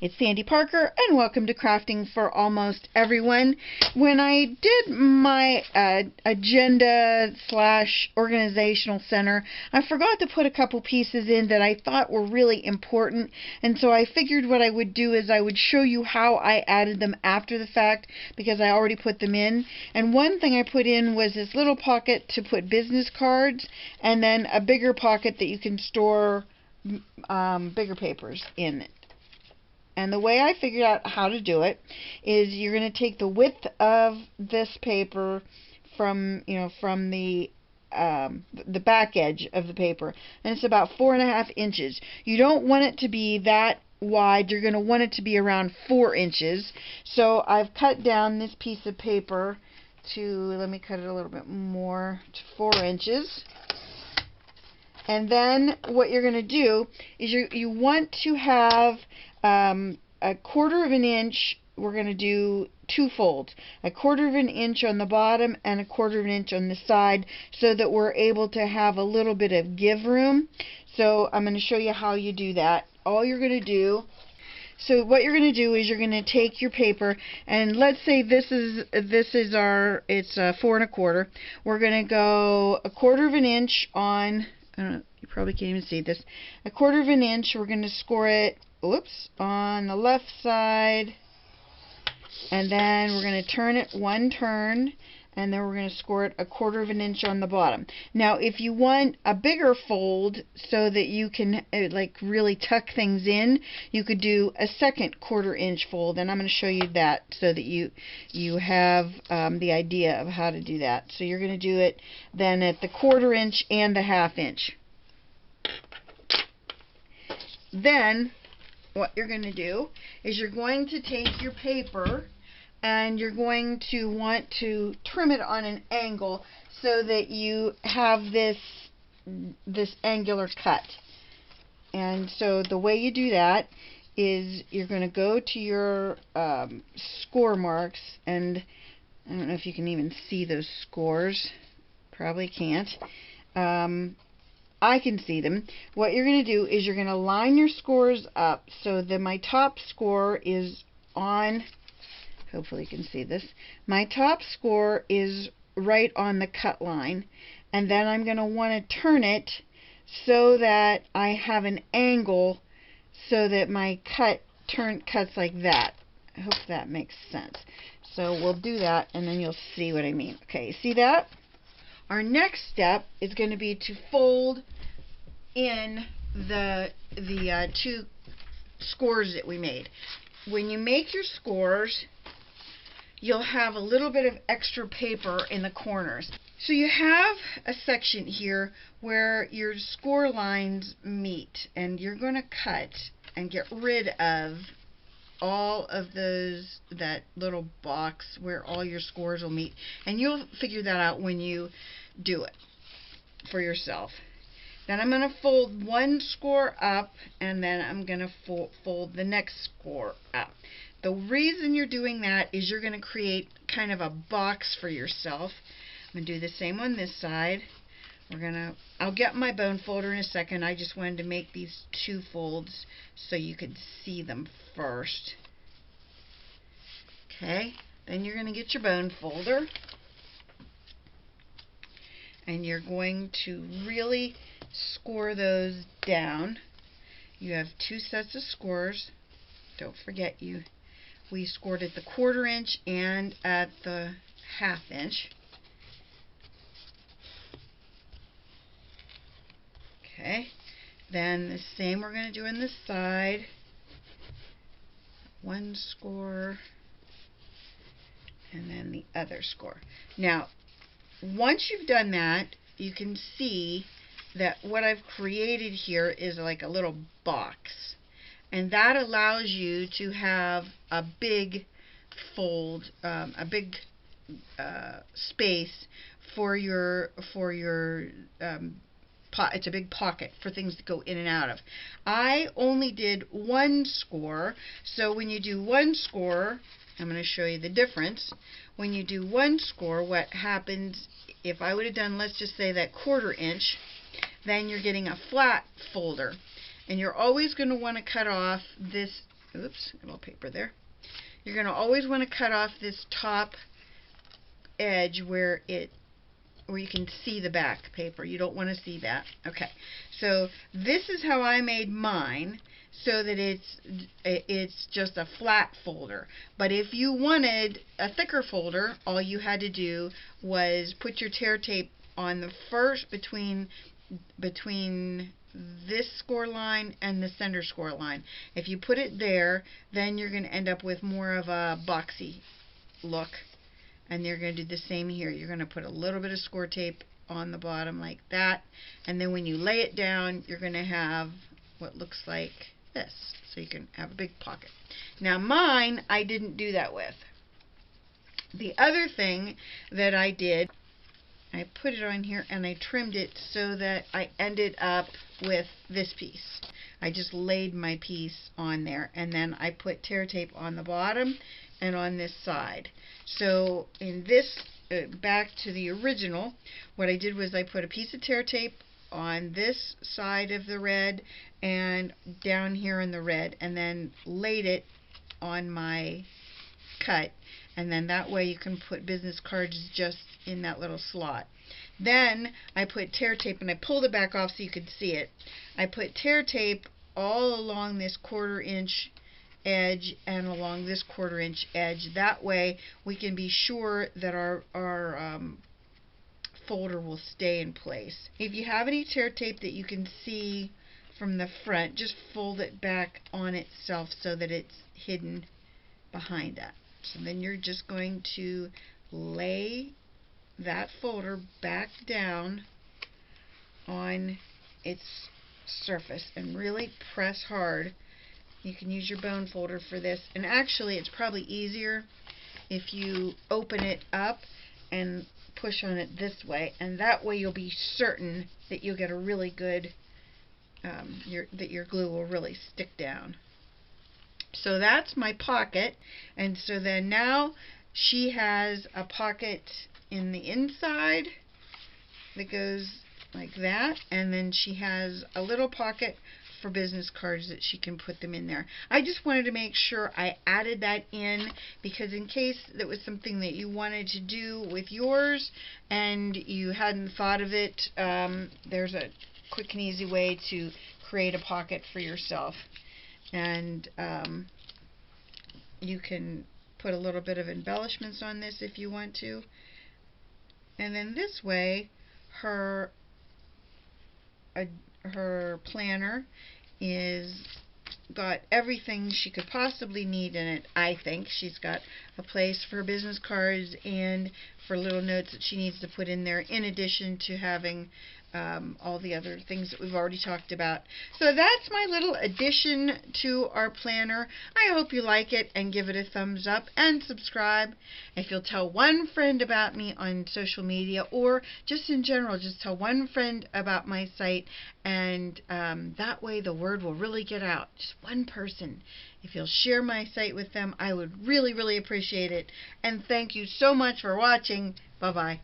It's Sandy Parker, and welcome to Crafting for Almost Everyone. When I did my agenda / organizational center, I forgot to put a couple pieces in that I thought were really important, and so I figured what I would do is I would show you how I added them after the fact, because I already put them in. And one thing I put in was this little pocket to put business cards, and then a bigger pocket that you can store bigger papers in it. And the way I figured out how to do it is you're going to take the width of this paper from the back edge of the paper, and it's about 4.5 inches. You don't want it to be that wide. You're going to want it to be around 4 inches. So I've cut down this piece of paper to, let me cut it a little bit more, to 4 inches. And then what you're going to do is you want to have a 1/4 of an inch. We're going to do 2 folds, a 1/4 of an inch on the bottom and a 1/4 of an inch on the side, so that we're able to have a little bit of give room. So I'm going to show you how you do that. All you're going to do, so what you're going to do is you're going to take your paper, and let's say this is our, it's 4 1/4. We're going to go a 1/4 of an inch on, I don't know, you probably can't even see this, a 1/4 of an inch. We're going to score it, whoops, on the left side, and then we're going to turn it 1 turn, and then we're going to score it a 1/4 of an inch on the bottom. Now if you want a bigger fold so that you can like really tuck things in, you could do a second 1/4 inch fold, and I'm going to show you that so that you have the idea of how to do that. So you're going to do it then at the 1/4 inch and the 1/2 inch. Then what you're going to do is you're going to take your paper and you're going to want to trim it on an angle so that you have this angular cut. And so the way you do that is you're going to go to your score marks, and I don't know if you can even see those scores. Probably can't. I can see them. What you're going to do is you're going to line your scores up so that my top score is on, hopefully you can see this, my top score is right on the cut line, and then I'm going to want to turn it so that I have an angle so that my cuts like that. I hope that makes sense. So we'll do that and then you'll see what I mean. Okay, see that? Our next step is going to be to fold in the 2 scores that we made. When you make your scores, you'll have a little bit of extra paper in the corners. So you have a section here where your score lines meet, and you're going to cut and get rid of all of that little box where all your scores will meet, and you'll figure that out when you do it for yourself. Then I'm going to fold 1 score up, and then I'm going to fold the next score up. The reason you're doing that is you're going to create kind of a box for yourself. I'm going to do the same on this side. I'll get my bone folder in a second. I just wanted to make these 2 folds so you could see them first. Okay, then you're going to get your bone folder, and you're going to really score those down. You have 2 sets of scores. Don't forget, we scored at the 1/4 inch and at the 1/2 inch. Okay, then the same we're going to do on this side. 1 score and then the other score. Now once you've done that, you can see that what I've created here is like a little box, and that allows you to have a big fold, a big space for your it's a big pocket for things to go in and out of. I only did 1 score, so when you do 1 score, I'm going to show you the difference. When you do 1 score, what happens, if I would have done, let's just say that 1/4 inch, then you're getting a flat folder. And you're always going to want to cut off this oops, a little paper there. You're going to always want to cut off this top edge where you can see the back paper. You don't want to see that. Okay, so this is how I made mine, so that it's just a flat folder. But if you wanted a thicker folder, all you had to do was put your tear tape on the first between this score line and the center score line. If you put it there, then you're going to end up with more of a boxy look. And you're going to do the same here. You're going to put a little bit of score tape on the bottom like that. And then when you lay it down, you're going to have what looks like this. So you can have a big pocket. Now mine, I didn't do that with. The other thing that I did, I put it on here and I trimmed it so that I ended up with this piece. I just laid my piece on there, and then I put tear tape on the bottom and on this side. So in this, back to the original, what I did was I put a piece of tear tape on this side of the red and down here in the red, and then laid it on my cut, and then that way you can put business cards just in that little slot. Then I put tear tape, and I pulled it back off so you could see it. I put tear tape all along this 1/4 inch edge and along this 1/4 inch edge. That way we can be sure that our folder will stay in place. If you have any tear tape that you can see from the front, just fold it back on itself so that it's hidden behind that. So then you're just going to lay that folder back down on its surface and really press hard. You can use your bone folder for this, and actually it's probably easier if you open it up and push on it this way, and that way you'll be certain that you'll get a really good that your glue will really stick down. So that's my pocket, and so then now she has a pocket in the inside that goes like that, and then she has a little pocket for business cards that she can put them in there. I just wanted to make sure I added that in, because in case that was something that you wanted to do with yours and you hadn't thought of it, there's a quick and easy way to create a pocket for yourself. And you can put a little bit of embellishments on this if you want to. And then this way, her planner is got everything she could possibly need in it. I think she's got a place for business cards and for little notes that she needs to put in there, in addition to having all the other things that we've already talked about. So that's my little addition to our planner. I hope you like it and give it a thumbs up and subscribe. If you'll tell one friend about me on social media, or just in general, just tell one friend about my site, and that way the word will really get out. Just one person. If you'll share my site with them, I would really, really appreciate it. And thank you so much for watching. Bye-bye.